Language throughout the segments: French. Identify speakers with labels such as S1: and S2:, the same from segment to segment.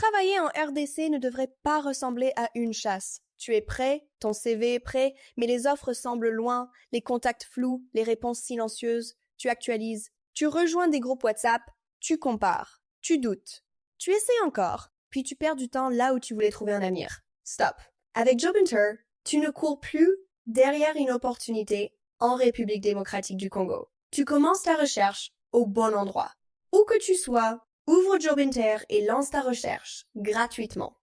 S1: Travailler en RDC ne devrait pas ressembler à une chasse. Tu es prêt, ton CV est prêt, mais les offres semblent loin, les contacts flous, les réponses silencieuses. Tu actualises, tu rejoins des groupes WhatsApp, tu compares, tu doutes. Tu essaies encore, puis tu perds du temps là où tu voulais trouver un avenir. Stop. Avec Jobinter, tu ne cours plus derrière une opportunité en République démocratique du Congo. Tu commences ta recherche au bon endroit. Où que tu sois, ouvre Jobinter et lance ta recherche gratuitement.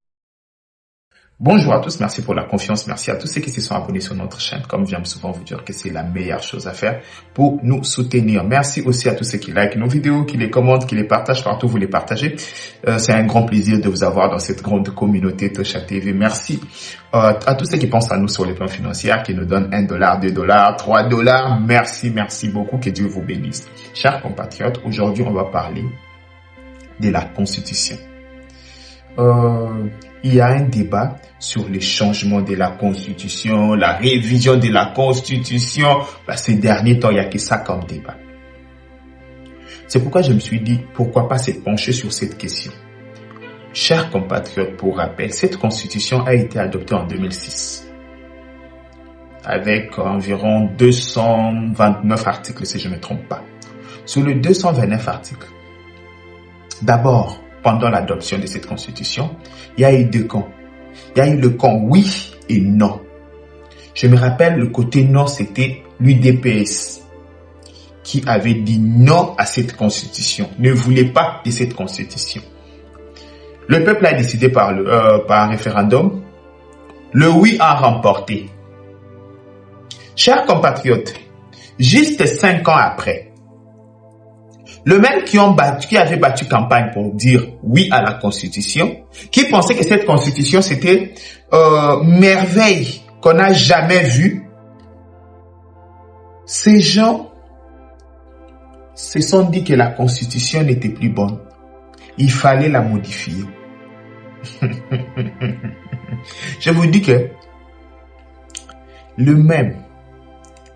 S2: Bonjour à tous, merci pour la confiance, merci à tous ceux qui se sont abonnés sur notre chaîne. Comme j'aime souvent vous dire que c'est la meilleure chose à faire pour nous soutenir. Merci aussi à tous ceux qui likent nos vidéos, qui les commentent, qui les partagent partout, vous les partagez. C'est un grand plaisir de vous avoir dans cette grande communauté Tosha TV. Merci à tous ceux qui pensent à nous sur les plans financiers, qui nous donnent $1, $2, $3. Merci beaucoup, que Dieu vous bénisse. Chers compatriotes, aujourd'hui on va parler de la Constitution. Il y a un débat sur les changements de la Constitution, la révision de la Constitution. Ces derniers temps, il n'y a que ça comme débat. C'est pourquoi je me suis dit, pourquoi pas se pencher sur cette question. Chers compatriotes, pour rappel, cette Constitution a été adoptée en 2006. Avec environ 229 articles, si je ne me trompe pas. Sur les 229 articles, d'abord, pendant l'adoption de cette constitution, il y a eu deux camps. Il y a eu le camp oui et non. Je me rappelle, le côté non, c'était l'UDPS qui avait dit non à cette constitution, ne voulait pas de cette constitution. Le peuple a décidé par un référendum. Le oui a remporté. Chers compatriotes, juste 5 ans après, le même qui avait battu campagne pour dire oui à la Constitution, qui pensait que cette Constitution c'était merveille qu'on n'a jamais vue, ces gens se sont dit que la Constitution n'était plus bonne. Il fallait la modifier. Je vous dis que le même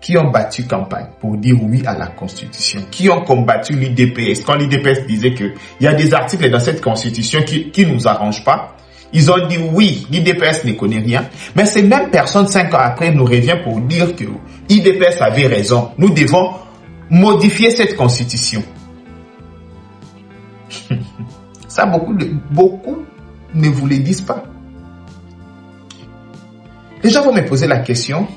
S2: qui ont battu campagne pour dire oui à la Constitution, qui ont combattu l'UDPS, quand l'UDPS disait que il y a des articles dans cette Constitution qui nous arrangent pas, ils ont dit oui, l'UDPS ne connaît rien, mais ces mêmes personnes 5 ans après nous revient pour dire que l'UDPS avait raison, nous devons modifier cette Constitution. Ça, beaucoup ne vous le disent pas. Les gens vont me poser la question,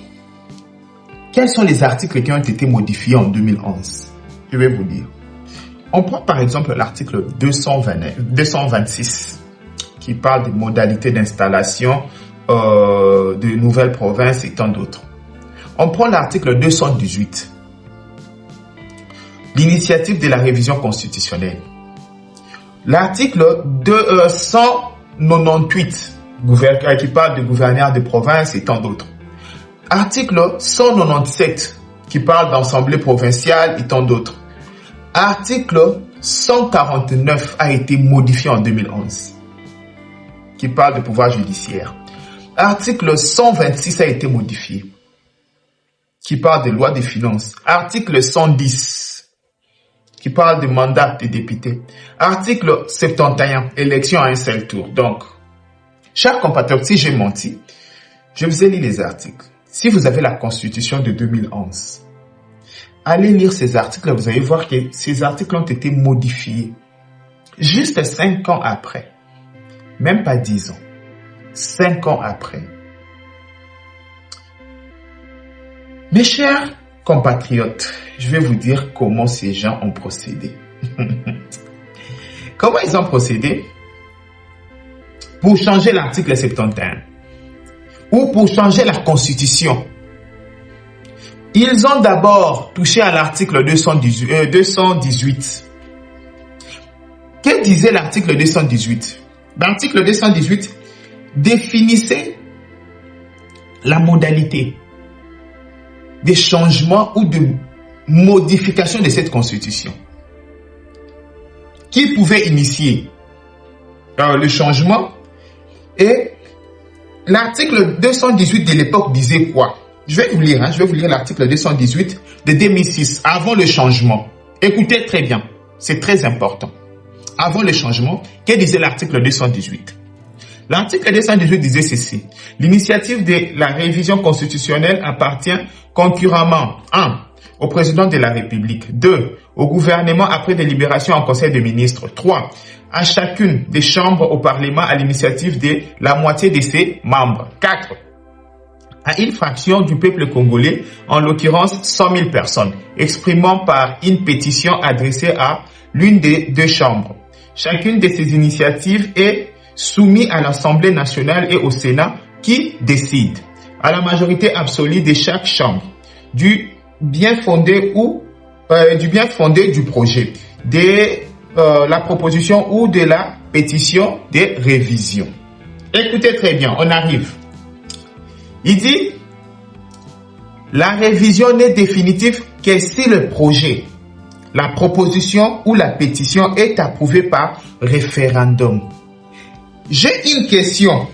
S2: quels sont les articles qui ont été modifiés en 2011? Je vais vous dire. On prend par exemple l'article 226 qui parle des modalités d'installation de nouvelles provinces et tant d'autres. On prend l'article 218, l'initiative de la révision constitutionnelle. L'article 298 qui parle de gouverneurs de provinces et tant d'autres. Article 197 qui parle d'assemblée provinciale et tant d'autres. Article 149 a été modifié en 2011 qui parle de pouvoir judiciaire. Article 126 a été modifié qui parle de loi des finances. Article 110 qui parle de mandat des députés. Article 71, élection à un seul tour. Donc, chers compatriotes, si j'ai menti, je vous ai lu les articles. Si vous avez la Constitution de 2011, allez lire ces articles, vous allez voir que ces articles ont été modifiés. Juste 5 ans après, même pas 10 ans, 5 ans après. Mes chers compatriotes, je vais vous dire comment ces gens ont procédé. Comment ils ont procédé? Pour changer l'article 71. Ou pour changer la Constitution. Ils ont d'abord touché à l'article 218. Que disait l'article 218? L'article 218 définissait la modalité des changements ou de modification de cette Constitution. Qui pouvait initier le changement? Et l'article 218 de l'époque disait quoi? Je vais vous lire l'article 218 de 2006, avant le changement. Écoutez très bien, c'est très important. avant le changement, que disait l'article 218? L'article 218 disait ceci. L'initiative de la révision constitutionnelle appartient concurremment 1. Au président de la République, 2. Au gouvernement après délibération en conseil de ministres, 3. À chacune des chambres au Parlement à l'initiative de la moitié de ses membres, 4. À une fraction du peuple congolais, en l'occurrence 100 000 personnes, exprimant par une pétition adressée à l'une des deux chambres. Chacune de ces initiatives est soumise à l'Assemblée nationale et au Sénat qui décide, à la majorité absolue de chaque chambre, du bien fondé du projet, de la proposition ou de la pétition de révision. Écoutez très bien, on arrive. Il dit, la révision n'est définitive que si le projet, la proposition ou la pétition est approuvée par référendum. J'ai une question.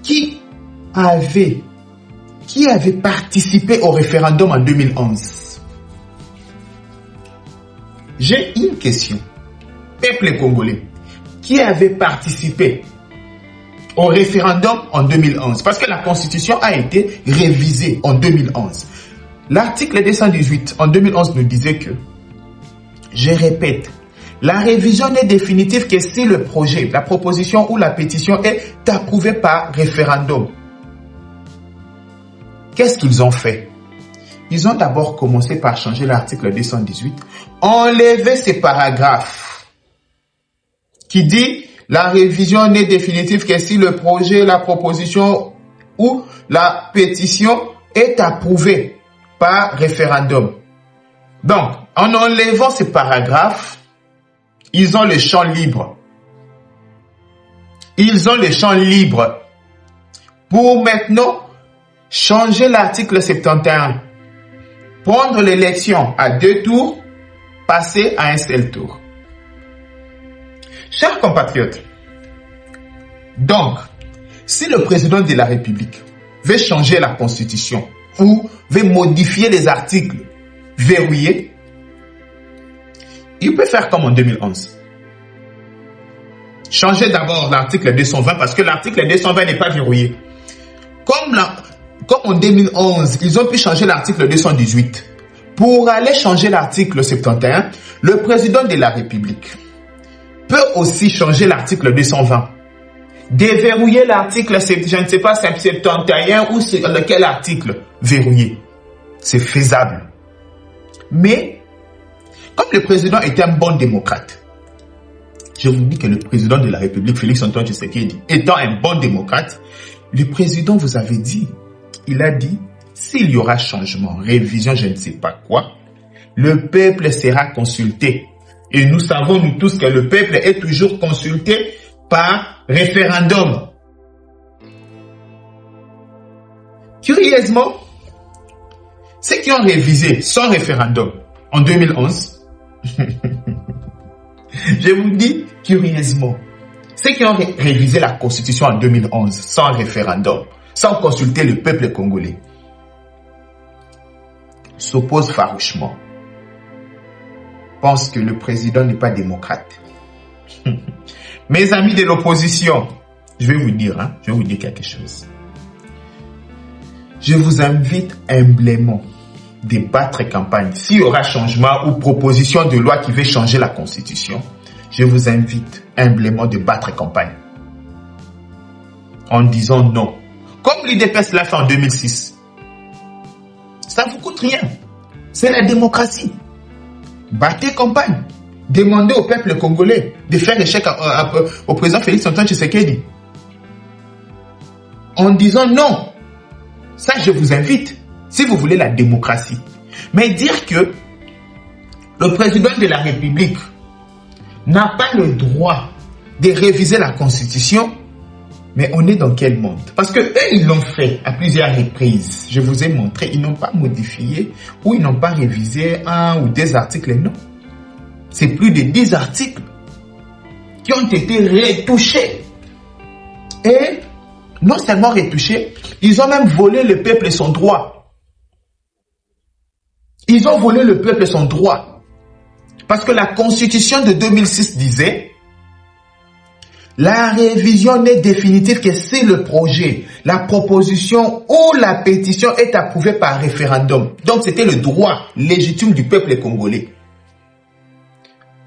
S2: Qui avait participé au référendum en 2011? J'ai une question. Peuple congolais, qui avait participé au référendum en 2011? Parce que la Constitution a été révisée en 2011. L'article 218 en 2011 nous disait que, je répète, la révision n'est définitive que si le projet, la proposition ou la pétition est approuvée par référendum. Qu'est-ce qu'ils ont fait? Ils ont d'abord commencé par changer l'article 218, enlever ces paragraphes qui dit la révision n'est définitive que si le projet, la proposition ou la pétition est approuvée par référendum. Donc, en enlevant ces paragraphes, ils ont le champ libre. Ils ont le champ libre pour maintenant changer l'article 71, prendre l'élection à 2 tours, passer à un seul tour. Chers compatriotes, donc, si le président de la République veut changer la Constitution ou veut modifier les articles verrouillés, il peut faire comme en 2011. Changer d'abord l'article 220 parce que l'article 220 n'est pas verrouillé. Comme en 2011, ils ont pu changer l'article 218. Pour aller changer l'article 71, le président de la République peut aussi changer l'article 220. Déverrouiller l'article, je ne sais pas, 71 ou c'est lequel article verrouillé. C'est faisable. Mais, comme le président était un bon démocrate, je vous dis que le président de la République, Félix Antoine Tshisekedi, étant un bon démocrate, le président vous avait dit, il a dit, s'il y aura changement, révision, je ne sais pas quoi, le peuple sera consulté. Et nous savons, nous tous, que le peuple est toujours consulté par référendum. Curieusement, ceux qui ont révisé sans référendum en 2011, je vous dis curieusement, ceux qui ont révisé la Constitution en 2011 sans référendum, sans consulter le peuple congolais, s'opposent farouchement, pensent que le président n'est pas démocrate. Mes amis de l'opposition, je vais vous dire quelque chose. Je vous invite humblement de battre campagne. S'il y aura changement ou proposition de loi qui veut changer la Constitution, je vous invite humblement de battre campagne. En disant non. Comme l'UDPS l'a fait en 2006. Ça ne vous coûte rien. C'est la démocratie. Battez campagne. Demandez au peuple congolais de faire échec au président Félix Antoine Tshisekedi. En disant non. Ça, je vous invite. Si vous voulez la démocratie. Mais dire que le président de la République n'a pas le droit de réviser la Constitution, mais on est dans quel monde? Parce que eux, ils l'ont fait à plusieurs reprises. Je vous ai montré, ils n'ont pas modifié ou ils n'ont pas révisé 1 ou 2 articles, non. C'est plus de 10 articles qui ont été retouchés. Et non seulement retouchés, ils ont même volé le peuple son droit. Ils ont volé le peuple son droit. Parce que la Constitution de 2006 disait, la révision n'est définitive que si le projet, la proposition ou la pétition est approuvée par référendum. Donc c'était le droit légitime du peuple congolais.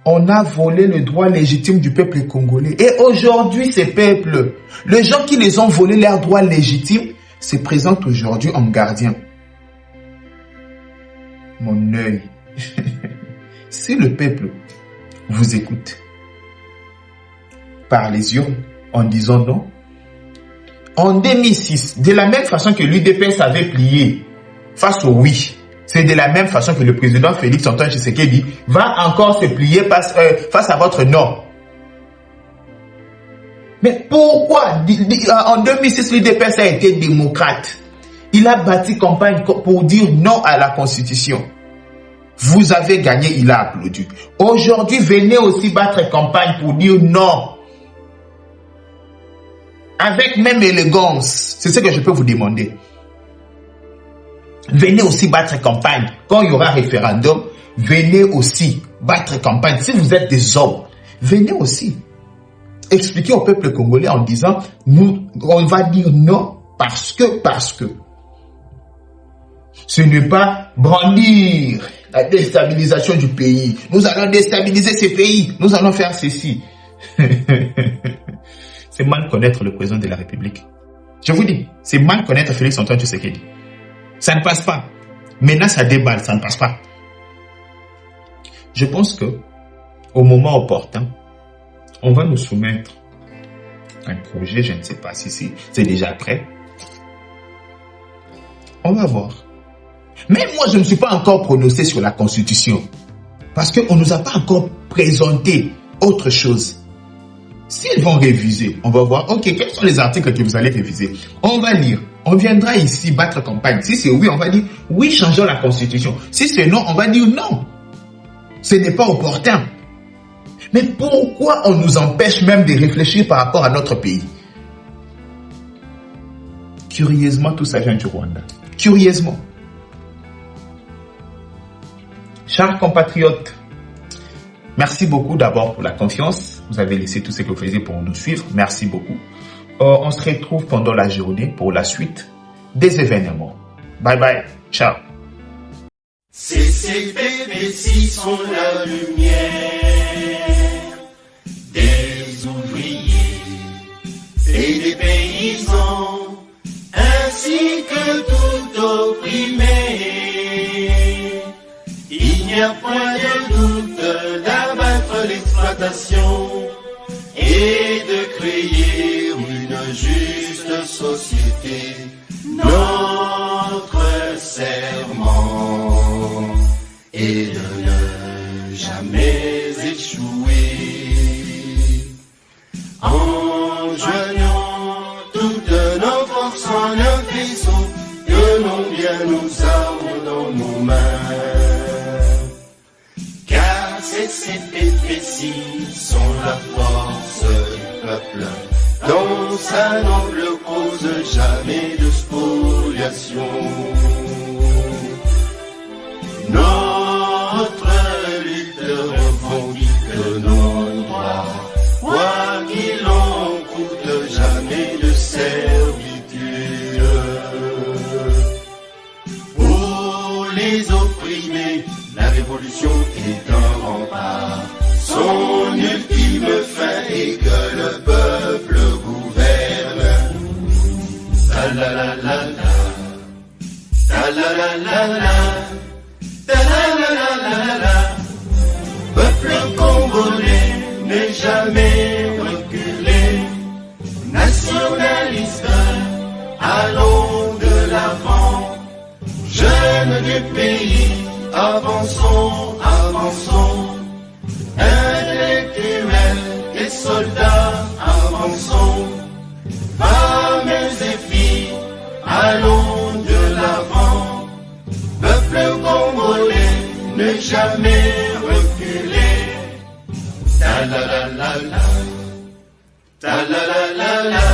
S2: On a volé le droit légitime du peuple congolais. Et aujourd'hui, ces peuples, les gens qui les ont volé leur droit légitime, se présentent aujourd'hui en gardiens. Mon œil. Si le peuple vous écoute par les urnes en disant non, en 2006, de la même façon que l'UDPS avait plié face au oui, c'est de la même façon que le président Félix Antoine Tshisekedi va encore se plier face à votre non. Mais pourquoi en 2006 l'UDPS a été démocrate? Il a bâti campagne pour dire non à la Constitution. Vous avez gagné, il a applaudi. Aujourd'hui, venez aussi battre campagne pour dire non. Avec même élégance. C'est ce que je peux vous demander. Venez aussi battre campagne. Quand il y aura référendum, venez aussi battre campagne. Si vous êtes des hommes, venez aussi. Expliquer au peuple congolais en disant, on va dire non parce que. Ce n'est pas brandir la déstabilisation du pays. Nous allons déstabiliser ce pays. Nous allons faire ceci. C'est mal connaître le président de la République. Je vous dis, c'est mal connaître Félix Antoine Tshisekedi. Ça ne passe pas. Maintenant, ça déballe, ça ne passe pas. Je pense que, au moment opportun, on va nous soumettre un projet, je ne sais pas si c'est déjà prêt. On va voir. Même moi, je ne suis pas encore prononcé sur la Constitution. Parce qu'on ne nous a pas encore présenté autre chose. S'ils vont réviser, on va voir, ok, quels sont les articles que vous allez réviser? On va lire. On viendra ici battre campagne. Si c'est oui, on va dire, oui, changeons la Constitution. Si c'est non, on va dire non. Ce n'est pas opportun. Mais pourquoi on nous empêche même de réfléchir par rapport à notre pays? Curieusement, tout ça vient du Rwanda. Curieusement. Chers compatriotes, merci beaucoup d'abord pour la confiance. Vous avez laissé tout ce que vous faisiez pour nous suivre. Merci beaucoup. On se retrouve pendant la journée pour la suite des événements. Bye bye. Ciao.
S3: CCPP6 sont la lumière des ouvriers et des paysans, ainsi que tout opprimé. Il n'y a point de doute d'abattre l'exploitation et de créer une juste société. Notre serment est de ne jamais échouer. En joignant toutes nos forces en un vaisseau, tenons bien nos armes dans nos mains. Car CCPP6 sont la force du peuple, dans sa noble cause, jamais de spoliation. Notre lutte revendique nos droits, quoi qu'il en coûte, jamais de servitude. Pour les opprimés, la révolution est un rempart. Son ultime fin est que le peuple gouverne. Ta la la la la, ta la la la la, ta la la la la la. Peuple congolais n'est jamais reculé. Nationaliste, allons de l'avant. Jeunes du pays, avançons, avançons. Intellectuels et soldats, avançons. Femmes et filles, allons de l'avant. Peuple congolais, ne jamais reculer. Ta la la la la, ta la la la la.